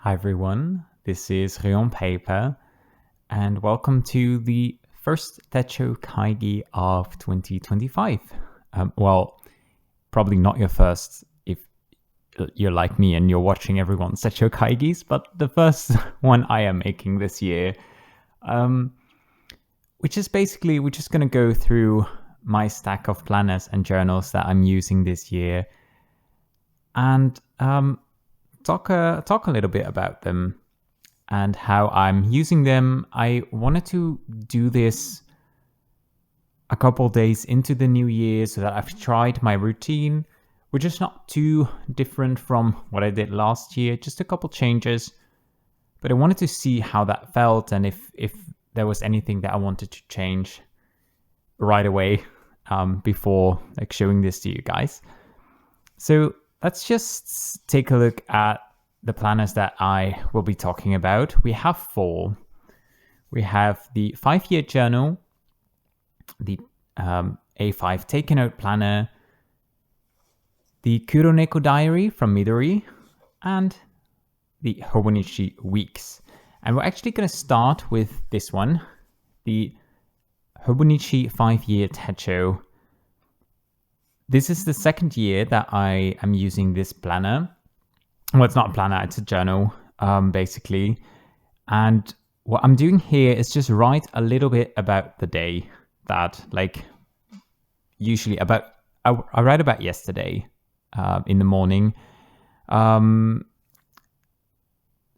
Hi everyone, this is Rayon Paper, and welcome to the first Techo Kaigi of 2025. Well, probably not your first if you're like me and you're watching everyone's Techo Kaigis, but the first one I am making this year. Which is basically, we're just going to go through my stack of planners and journals that I'm using this year, and talk a little bit about them and how I'm using them. I wanted to do this a couple days into the new year so that I've tried my routine, which is not too different from what I did last year, just a couple changes. But I wanted to see how that felt and if there was anything that I wanted to change right away before showing this to you guys. So let's just take a look at the planners that I will be talking about. We have 4. We have the 5-year journal, the A5 Take a Note planner, the Kuroneko diary from Midori, and the Hobonichi weeks. And we're actually going to start with this one, the Hobonichi 5-year Techo. This is the second year that I am using this planner. Well, it's not a planner, it's a journal, basically. And what I'm doing here is just write a little bit about the day that, usually I write about yesterday in the morning.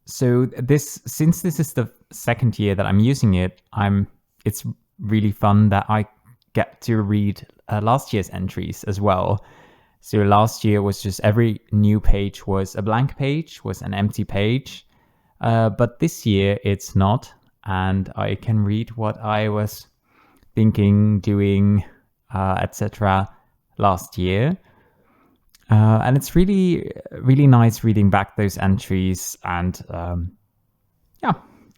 So since this is the second year that I'm using it, it's really fun that I get to read last year's entries as well. So last year was just every new page was a blank page, was an empty page. But this year it's not, and I can read what I was thinking, doing, etc. last year. And it's really, really nice reading back those entries. And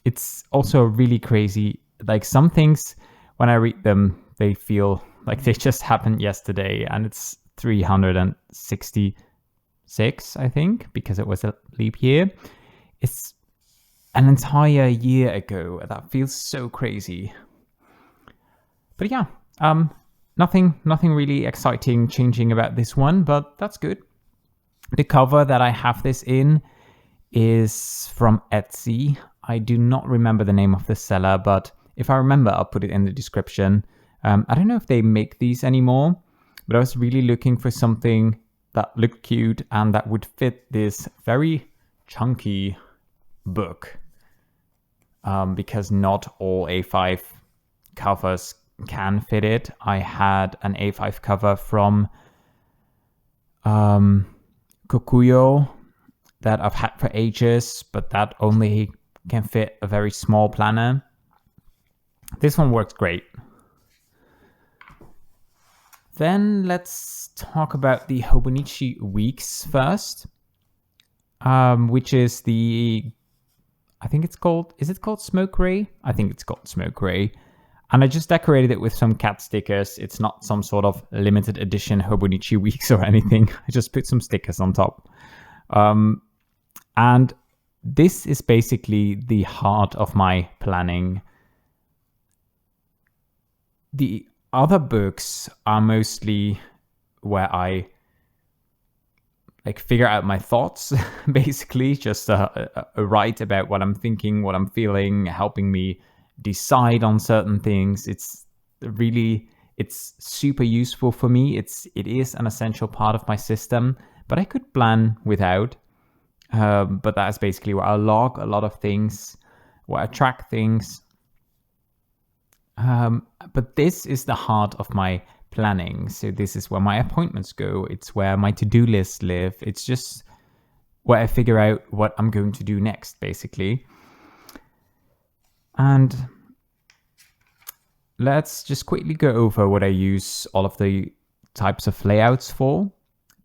it's also really crazy. Like some things, when I read them, they feel like they just happened yesterday, and it's 366, I think, because it was a leap year. It's an entire year ago. That feels so crazy. But yeah, nothing really exciting changing about this one, but that's good. The cover that I have this in is from Etsy. I do not remember the name of the seller, but if I remember, I'll put it in the description. I don't know if they make these anymore, but I was really looking for something that looked cute and that would fit this very chunky book, because not all A5 covers can fit it. I had an A5 cover from Kokuyo that I've had for ages, but that only can fit a very small planner. This one works great. Then let's talk about the Hobonichi weeks first, which is is it called Smoke Ray? I think it's called Smoke Ray. And I just decorated it with some cat stickers. It's not some sort of limited edition Hobonichi weeks or anything. I just put some stickers on top. And this is basically the heart of my planning. The other books are mostly where I figure out my thoughts, basically, just a write about what I'm thinking, what I'm feeling, helping me decide on certain things. It's super useful for me. It is an essential part of my system, but I could plan without. But that's basically where I log a lot of things, where I track things. But this is the heart of my planning. So this is where my appointments go. It's where my to-do lists live. It's just where I figure out what I'm going to do next, basically. And let's just quickly go over what I use all of the types of layouts for.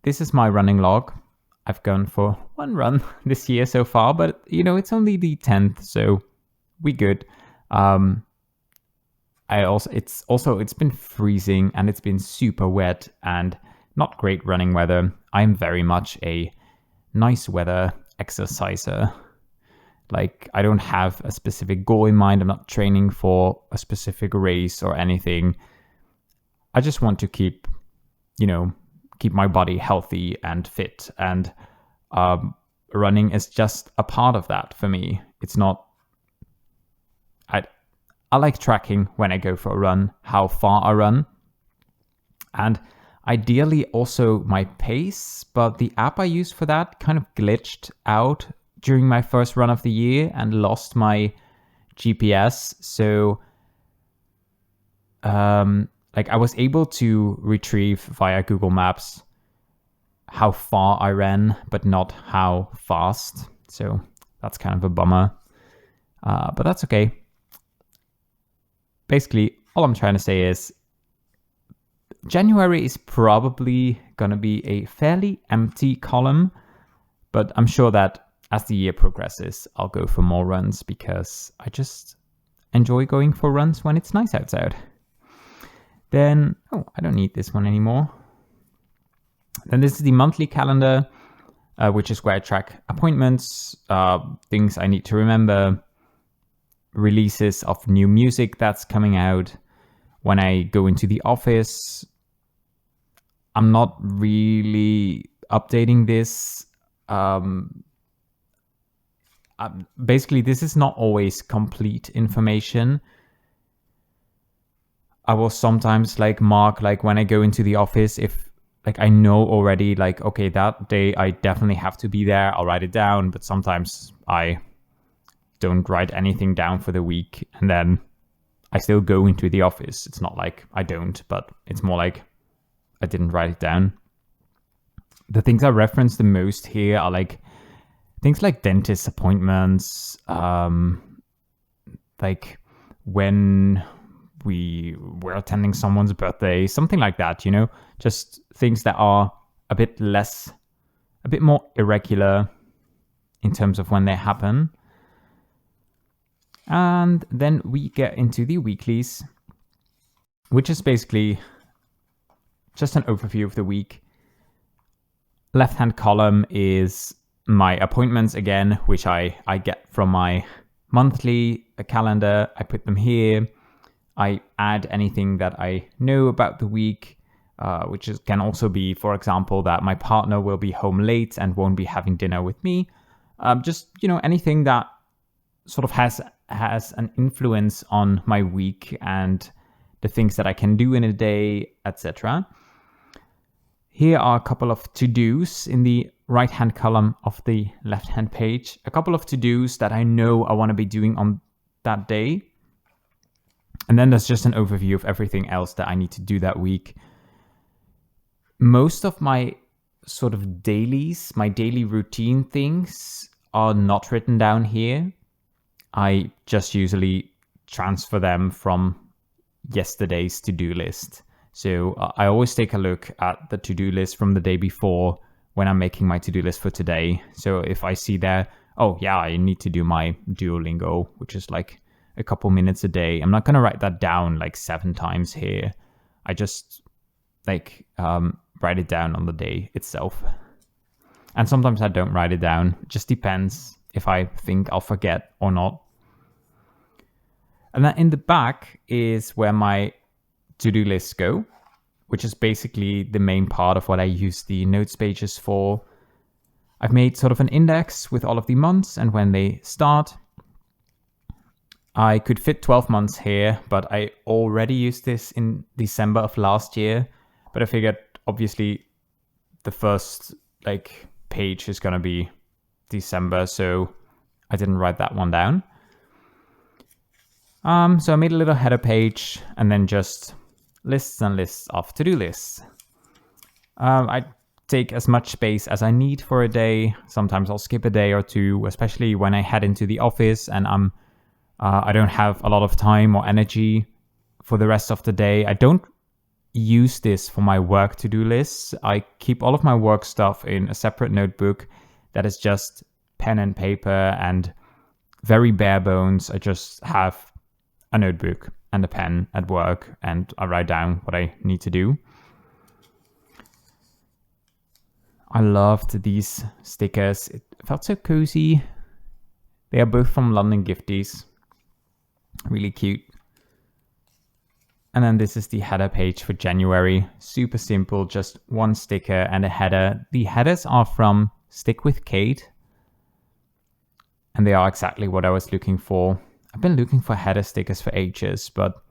This is my running log. I've gone for one run this year so far, but it's only the 10th, so we good. It's been freezing and it's been super wet and not great running weather. I'm very much a nice weather exerciser. Like, I don't have a specific goal in mind. I'm not training for a specific race or anything. I just want to keep my body healthy and fit. And running is just a part of that for me. It's not... I like tracking when I go for a run, how far I run. And ideally also my pace, but the app I use for that kind of glitched out during my first run of the year and lost my GPS. So I was able to retrieve via Google Maps how far I ran, but not how fast. So that's kind of a bummer. But that's okay. Basically, all I'm trying to say is January is probably going to be a fairly empty column, but I'm sure that as the year progresses, I'll go for more runs because I just enjoy going for runs when it's nice outside. Then, I don't need this one anymore. Then this is the monthly calendar, which is where I track appointments, things I need to remember, releases of new music that's coming out. When I go into the office, I'm not really updating this. Basically, this is not always complete information. I will sometimes mark when I go into the office, if I know already okay, that day I definitely have to be there, I'll write it down. But sometimes I don't write anything down for the week, and then I still go into the office. It's not like I don't, but it's more like I didn't write it down. The things I reference the most here are things like dentist appointments, when we were attending someone's birthday, something like that, just things that are a bit more irregular in terms of when they happen. And then we get into the weeklies, which is basically just an overview of the week. Left-hand column is my appointments again, which I get from my monthly calendar. I put them here. I add anything that I know about the week, which can also be, for example, that my partner will be home late and won't be having dinner with me. Just, anything that sort of has an influence on my week and the things that I can do in a day, etc. Here are a couple of to-dos in the right-hand column of the left-hand page. A couple of to-dos that I know I want to be doing on that day. And then there's just an overview of everything else that I need to do that week. Most of my sort of dailies, my daily routine things are not written down here. I just usually transfer them from yesterday's to-do list. So I always take a look at the to-do list from the day before when I'm making my to-do list for today. So if I see there, oh yeah, I need to do my Duolingo, which is a couple minutes a day. I'm not going to write that down 7 times here. I just write it down on the day itself. And sometimes I don't write it down. It just depends if I think I'll forget or not. And then in the back is where my to-do lists go, which is basically the main part of what I use the notes pages for. I've made sort of an index with all of the months and when they start. I could fit 12 months here, but I already used this in December of last year. But I figured, obviously, the first page is going to be December, so I didn't write that one down. So I made a little header page and then just lists and lists of to-do lists. I take as much space as I need for a day. Sometimes I'll skip a day or two, especially when I head into the office and I don't have a lot of time or energy for the rest of the day. I don't use this for my work to-do lists. I keep all of my work stuff in a separate notebook that is just pen and paper and very bare bones. I just have a notebook and a pen at work and I write down what I need to do. I loved these stickers. It felt so cozy. They are both from London Gifties. Really cute. And then this is the header page for January. Super simple, just one sticker and a header. The headers are from Stick with Kate. And they are exactly what I was looking for. I've been looking for header stickers for ages, but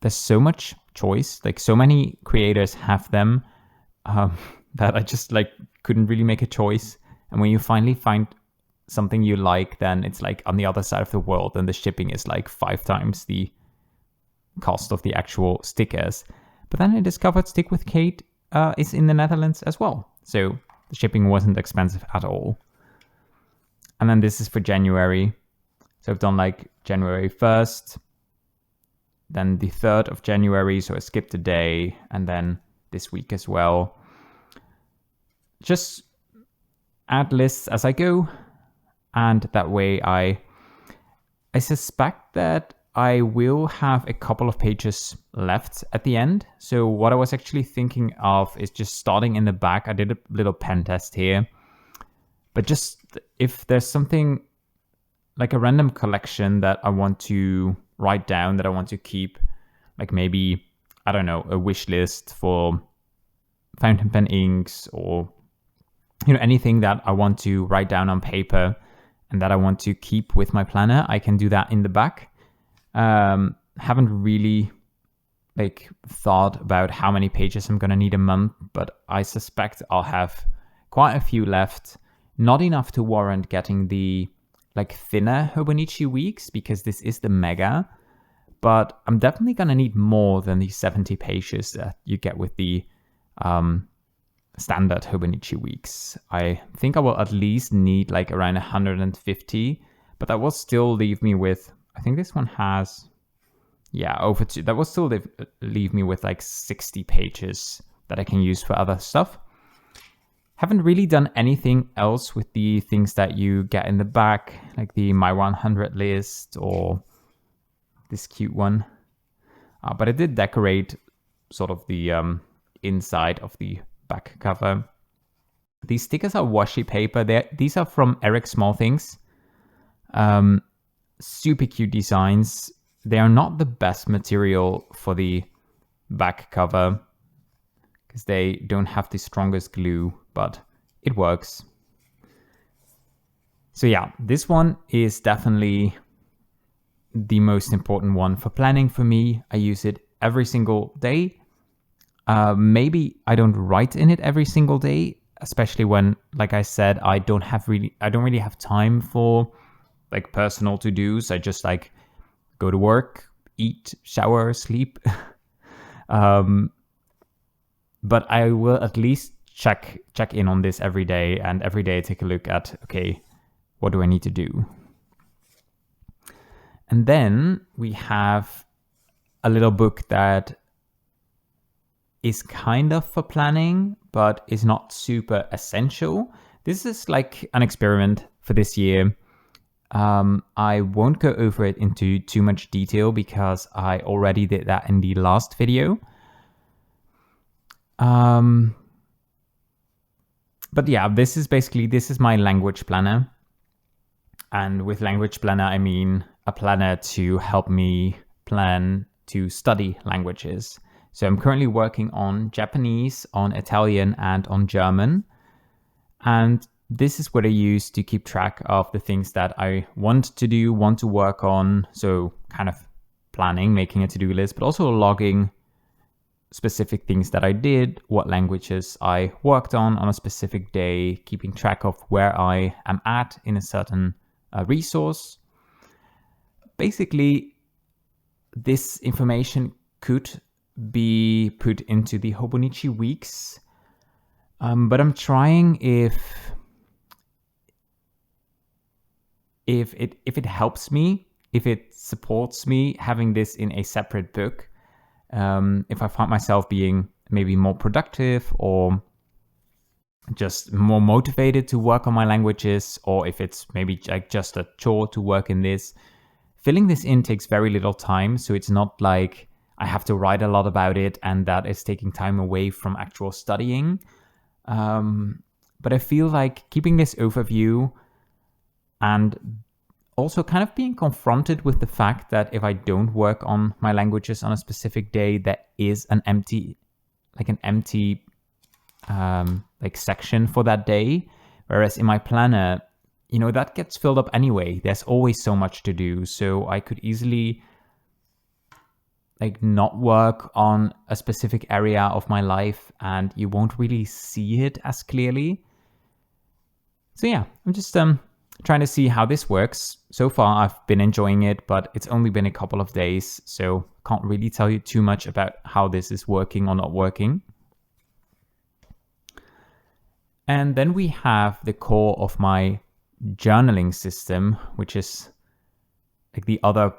there's so much choice. Like, so many creators have them that I just like couldn't really make a choice. And when you finally find something you like, then it's like on the other side of the world, and the shipping is like 5 times the cost of the actual stickers. But then I discovered Stick with Kate is in the Netherlands as well. So the shipping wasn't expensive at all. And then this is for January. So I've done like January 1st, then the 3rd of January. So I skipped a day, and then this week as well. Just add lists as I go. And that way I suspect that I will have a couple of pages left at the end. So what I was actually thinking of is just starting in the back. I did a little pen test here. But just if there's something like a random collection that I want to write down, that I want to keep, like maybe, I don't know, a wish list for fountain pen inks, or, you know, anything that I want to write down on paper and that I want to keep with my planner, I can do that in the back. Haven't really like thought about how many pages I'm gonna need a month, but I suspect I'll have quite a few left. Not enough to warrant getting the like thinner Hobonichi weeks, because this is the mega, but I'm definitely gonna need more than the 70 pages that you get with the standard Hobonichi weeks. I think I will at least need like around 150, but that will still leave me with, I think this one has, over 2. That will still leave me with like 60 pages that I can use for other stuff. Haven't really done anything else with the things that you get in the back, like the My 100 list or this cute one. But I did decorate sort of the inside of the back cover. These stickers are washi paper. These are from Eric Small Things. Super cute designs. They are not the best material for the back cover because they don't have the strongest glue, but it works. So yeah, this one is definitely the most important one for planning for me. I use it every single day. Maybe I don't write in it every single day, especially when, like I said, I don't really have time for like personal to-dos. I just like go to work, eat, shower, sleep. But I will at least check in on this every day, and every day take a look at, okay, what do I need to do? And then we have a little book that is kind of for planning, but is not super essential. This is like an experiment for this year. I won't go over it into too much detail because I already did that in the last video. But yeah, this is my language planner. And with language planner, I mean a planner to help me plan to study languages. So I'm currently working on Japanese, on Italian, and on German. And this is what I use to keep track of the things that I want to do, want to work on. So kind of planning, making a to-do list, but also logging specific things that I did, what languages I worked on a specific day, keeping track of where I am at in a certain resource. Basically, this information could be put into the Hobonichi weeks, but I'm trying if it helps me, if it supports me having this in a separate book. If I find myself being maybe more productive or just more motivated to work on my languages, or if it's maybe like just a chore to work in this, filling this in takes very little time. So it's not like I have to write a lot about it and that is taking time away from actual studying. But I feel like keeping this overview and also kind of being confronted with the fact that if I don't work on my languages on a specific day, there is an empty section for that day. Whereas in my planner, that gets filled up anyway. There's always so much to do. So I could easily not work on a specific area of my life and you won't really see it as clearly. So yeah, I'm just trying to see how this works. So far, I've been enjoying it, but it's only been a couple of days, so can't really tell you too much about how this is working or not working. And then we have the core of my journaling system, which is the other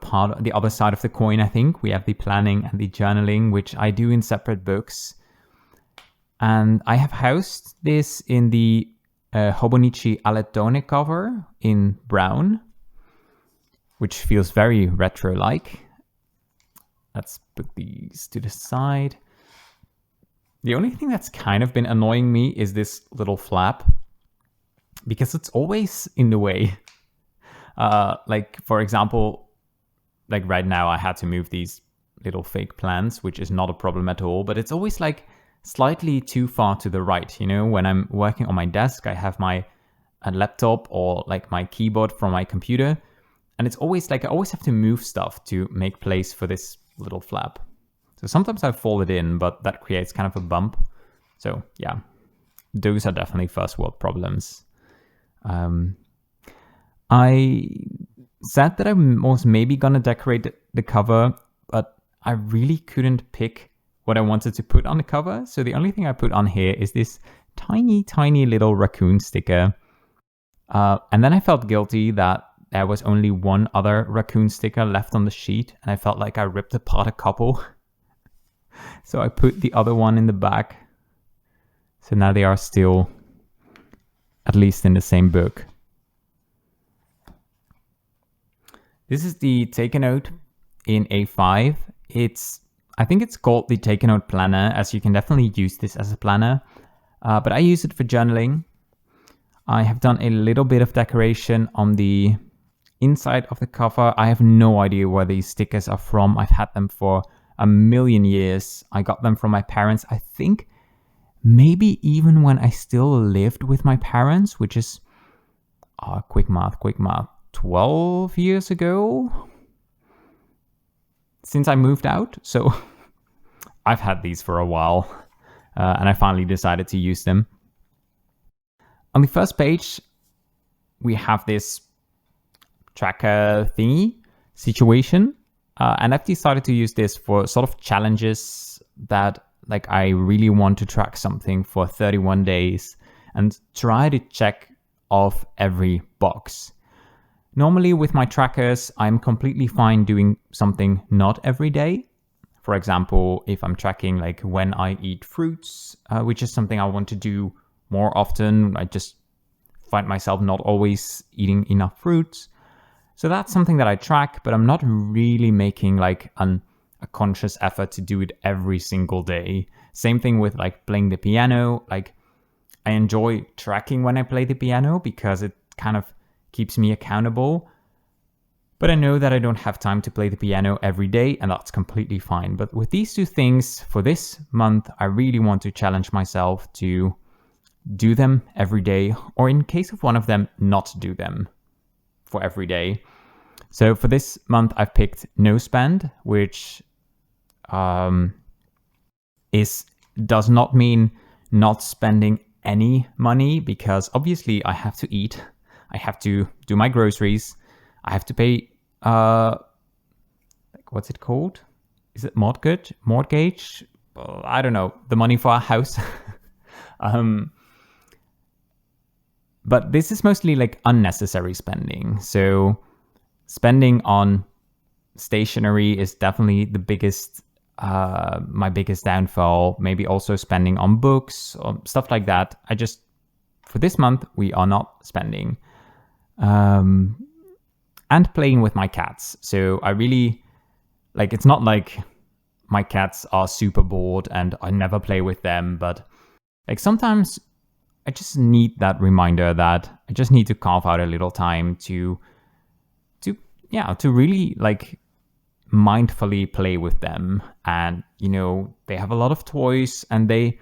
side of the coin, I think. We have the planning and the journaling, which I do in separate books. And I have housed this in the Hobonichi Alettone cover in brown, which feels very retro-like. Let's put these to the side. The only thing that's kind of been annoying me is this little flap, because it's always in the way. For example, right now I had to move these little fake plants, which is not a problem at all, but it's always slightly too far to the right. When I'm working on my desk, I have my laptop or my keyboard from my computer, and it's always I always have to move stuff to make place for this little flap. So sometimes I fold it in, but that creates kind of a bump. So yeah, those are definitely first world problems. I said that I was maybe gonna decorate the cover, but I really couldn't pick what I wanted to put on the cover. So the only thing I put on here is this tiny, tiny little raccoon sticker. And then I felt guilty that there was only one other raccoon sticker left on the sheet, and I felt like I ripped apart a couple. So I put the other one in the back. So now they are still at least in the same book. This is the Take a Note in A5. I think it's called the Take a Note Planner, as you can definitely use this as a planner. But I use it for journaling. I have done a little bit of decoration on the inside of the cover. I have no idea where these stickers are from. I've had them for a million years. I got them from my parents, I think maybe even when I still lived with my parents, which is, quick math, 12 years ago since I moved out. So I've had these for a while, and I finally decided to use them. On the first page, we have this tracker thingy situation. And I've decided to use this for sort of challenges that I really want to track something for 31 days and try to check off every box. Normally with my trackers, I'm completely fine doing something not every day. For example, if I'm tracking when I eat fruits, which is something I want to do more often, I just find myself not always eating enough fruits. So that's something that I track, but I'm not really making a conscious effort to do it every single day. Same thing with playing the piano. I enjoy tracking when I play the piano because it kind of keeps me accountable. But I know that I don't have time to play the piano every day, and that's completely fine. But with these two things, for this month, I really want to challenge myself to do them every day, or in case of one of them, not do them for every day. So for this month, I've picked no spend, which does not mean not spending any money, because obviously I have to eat, I have to do my groceries, I have to pay what's it called? Is it mortgage? I don't know, the money for our house. But this is mostly unnecessary spending. So spending on stationery is definitely the biggest, my biggest downfall. Maybe also spending on books or stuff like that. For this month, we are not spending. And playing with my cats. So I really, it's not like my cats are super bored and I never play with them, but sometimes I just need that reminder that I just need to carve out a little time to to really like mindfully play with them. And, they have a lot of toys, and they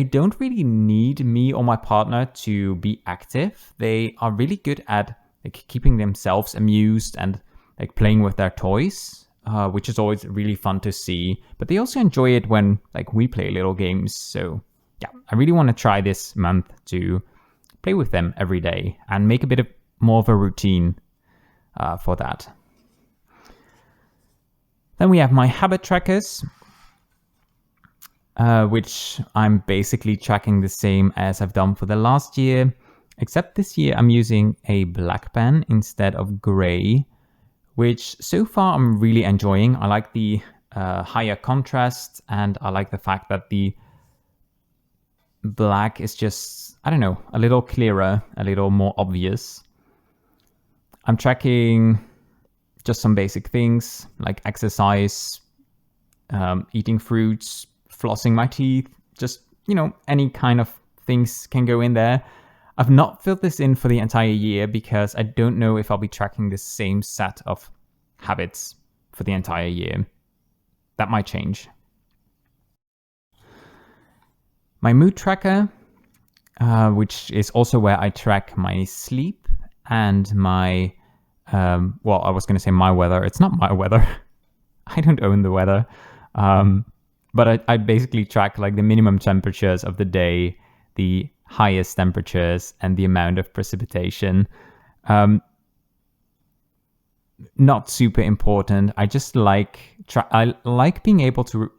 don't really need me or my partner to be active. They are really good at like keeping themselves amused and like playing with their toys, which is always really fun to see. But they also enjoy it when like we play little games. So yeah, I really want to try this month to play with them every day and make a bit more of a routine for that. Then we have my habit trackers, which I'm basically tracking the same as I've done for the last year, except this year I'm using a black pen instead of gray, which so far I'm really enjoying. I like the higher contrast, and I like the fact that the black is just, I don't know, a little clearer, a little more obvious. I'm tracking just some basic things like exercise, eating fruits, flossing my teeth, just, any kind of things can go in there. I've not filled this in for the entire year because I don't know if I'll be tracking the same set of habits for the entire year. That might change. My mood tracker, which is also where I track my sleep and my, I was going to say my weather. It's not my weather. I don't own the weather. But I basically track like the minimum temperatures of the day, the highest temperatures, and the amount of precipitation. Not super important. I just like being able to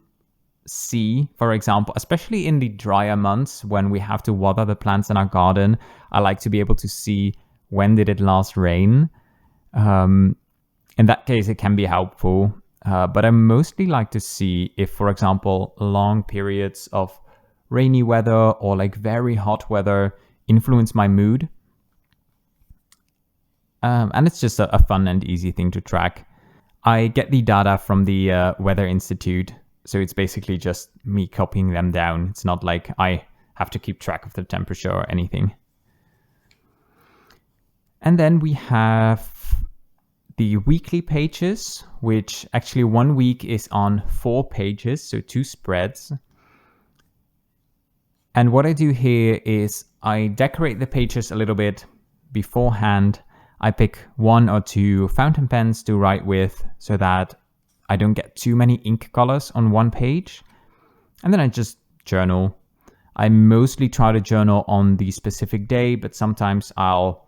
see, for example, especially in the drier months when we have to water the plants in our garden, I like to be able to see when did it last rain. In that case, it can be helpful. But I mostly like to see if, for example, long periods of rainy weather or like very hot weather influence my mood. And it's just a fun and easy thing to track. I get the data from the Weather Institute, so it's basically just me copying them down. It's not like I have to keep track of the temperature or anything. And then we have the weekly pages, which actually 1 week is on 4 pages, so 2 spreads. And what I do here is I decorate the pages a little bit beforehand. I pick 1 or 2 fountain pens to write with so that I don't get too many ink colors on one page. And then I just journal. I mostly try to journal on the specific day, but sometimes I'll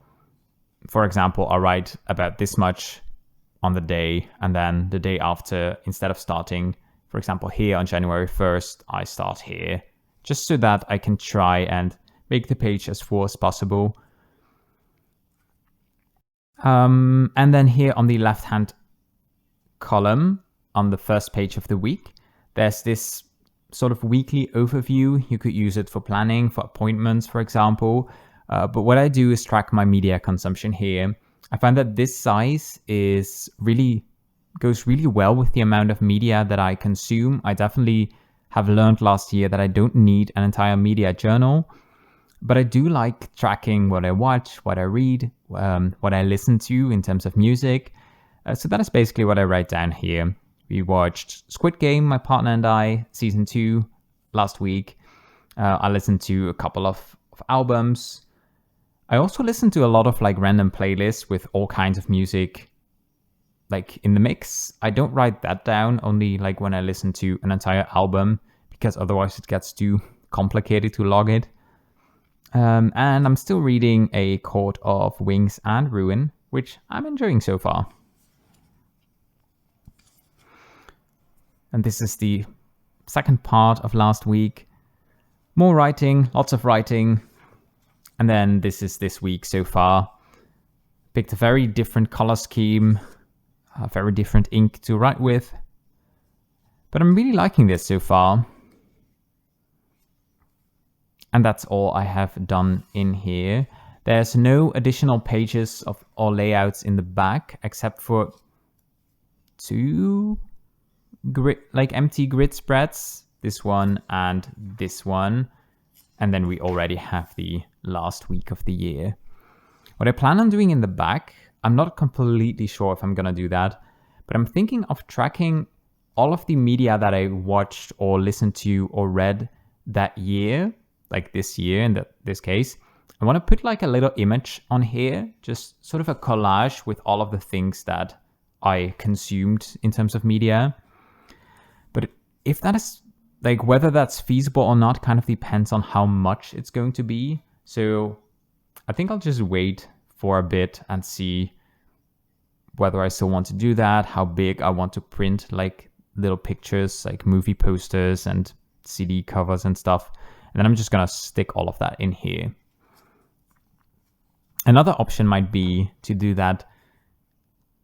write about this much on the day, and then the day after, instead of starting, for example, here on January 1st, I start here, just so that I can try and make the page as full as possible. And then here on the left-hand column, on the first page of the week, there's this sort of weekly overview. You could use it for planning, for appointments, for example. But what I do is track my media consumption here. I find that this size goes really well with the amount of media that I consume. I definitely have learned last year that I don't need an entire media journal, but I do like tracking what I watch, what I read, what I listen to in terms of music. So that is basically what I write down here. We watched Squid Game, my partner and I, season 2 last week. I listened to a couple of albums. I also listen to a lot of like random playlists with all kinds of music like in the mix. I don't write that down, only like when I listen to an entire album, because otherwise it gets too complicated to log it. And I'm still reading A Court of Wings and Ruin, which I'm enjoying so far. And this is the second part of last week. More writing, lots of writing. And then this is this week so far. Picked a very different color scheme, a very different ink to write with. But I'm really liking this so far. And that's all I have done in here. There's no additional pages or layouts in the back, except for 2 empty grid spreads. This one and this one. And then we already have the last week of the year. What I plan on doing in the back, I'm not completely sure if I'm going to do that, but I'm thinking of tracking all of the media that I watched or listened to or read that year, like this year in this case. I want to put like a little image on here, just sort of a collage with all of the things that I consumed in terms of media. But if that is like, whether that's feasible or not kind of depends on how much it's going to be. So I think I'll just wait for a bit and see whether I still want to do that, how big I want to print like little pictures, like movie posters and CD covers and stuff. And then I'm just going to stick all of that in here. Another option might be to do that,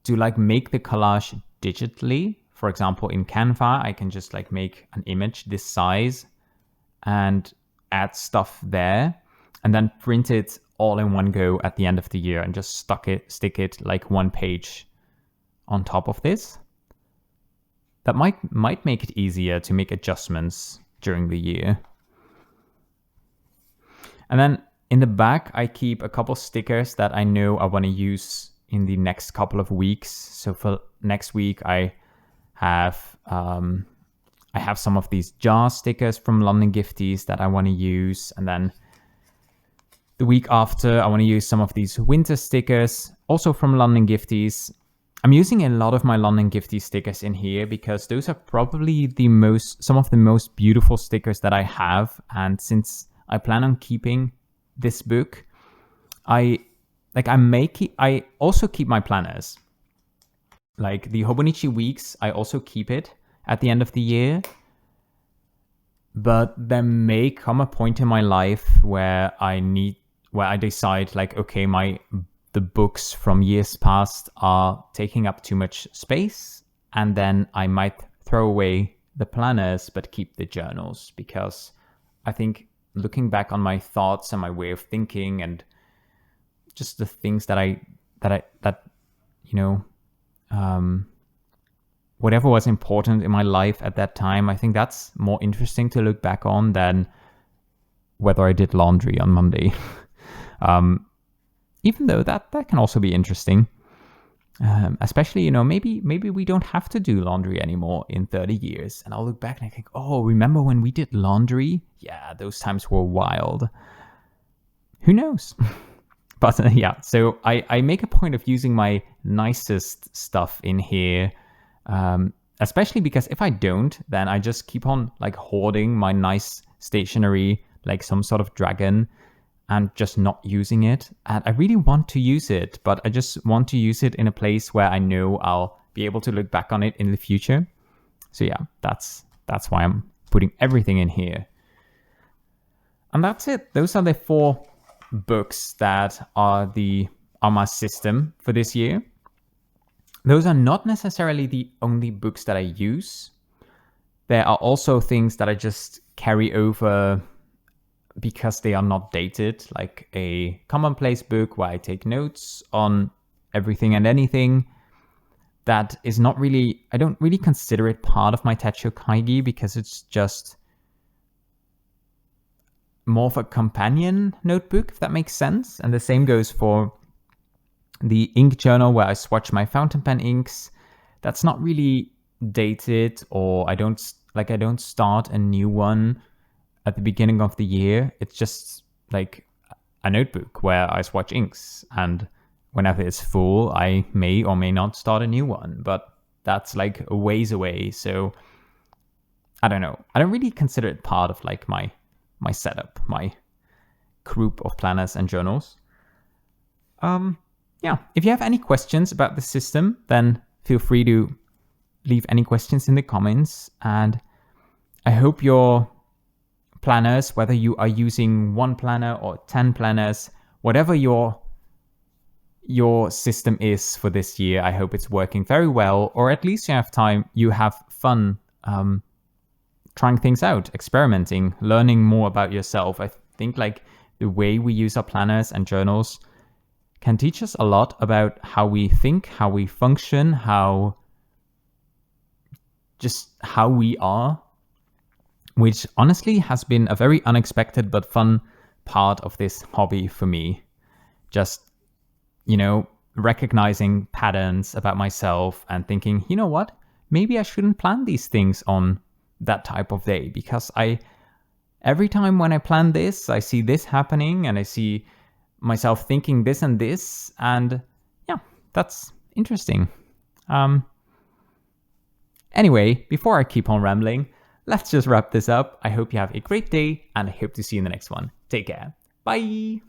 to like make the collage digitally. For example, in Canva, I can just like make an image this size and add stuff there and then print it all in one go at the end of the year and just stick it like one page on top of this. That might make it easier to make adjustments during the year. And then in the back, I keep a couple stickers that I know I want to use in the next couple of weeks. So for next week, I have some of these jar stickers from London Gifties that I want to use. And then the week after, I want to use some of these winter stickers, also from London Gifties. I'm using a lot of my London Gifties stickers in here because those are probably some of the most beautiful stickers that I have. And since I plan on keeping this book, I also keep my planners. Like the Hobonichi weeks, I also keep it at the end of the year. But there may come a point in my life where I decide like, okay, the books from years past are taking up too much space, and then I might throw away the planners but keep the journals, because I think looking back on my thoughts and my way of thinking and just the things that whatever was important in my life at that time, I think that's more interesting to look back on than whether I did laundry on Monday. Even though that can also be interesting, especially, maybe we don't have to do laundry anymore in 30 years. And I'll look back and I think, oh, remember when we did laundry? Yeah, those times were wild. Who knows? But yeah, so I make a point of using my nicest stuff in here, especially because if I don't, then I just keep on like hoarding my nice stationery, like some sort of dragon, and just not using it. And I really want to use it, but I just want to use it in a place where I know I'll be able to look back on it in the future. So yeah, that's why I'm putting everything in here. And that's it. Those are the 4 books that are my system for this year. Those are not necessarily the only books that I use. There are also things that I just carry over because they are not dated, like a commonplace book where I take notes on everything and anything. That is not really, I don't really consider it part of my Techo Kaigi because it's just more of a companion notebook, if that makes sense. And the same goes for the ink journal where I swatch my fountain pen inks. That's not really dated, or I don't start a new one at the beginning of the year. It's just like a notebook where I swatch inks, and whenever it's full, I may or may not start a new one, but that's like a ways away. So I don't know. I don't really consider it part of like my setup, my group of planners and journals. Yeah, if you have any questions about the system, then feel free to leave any questions in the comments. And I hope your planners, whether you are using 1 planner or 10 planners, whatever your system is for this year, I hope it's working very well, or at least you have fun trying things out, experimenting, learning more about yourself. I think like the way we use our planners and journals can teach us a lot about how we think, how we function, how we are, which honestly has been a very unexpected but fun part of this hobby for me. Just, recognizing patterns about myself and thinking, you know what, maybe I shouldn't plan these things on that type of day, because every time when I plan this, I see this happening and I see myself thinking this and this, and yeah, that's interesting. Anyway, before I keep on rambling, let's just wrap this up. I hope you have a great day, and I hope to see you in the next one. Take care. Bye!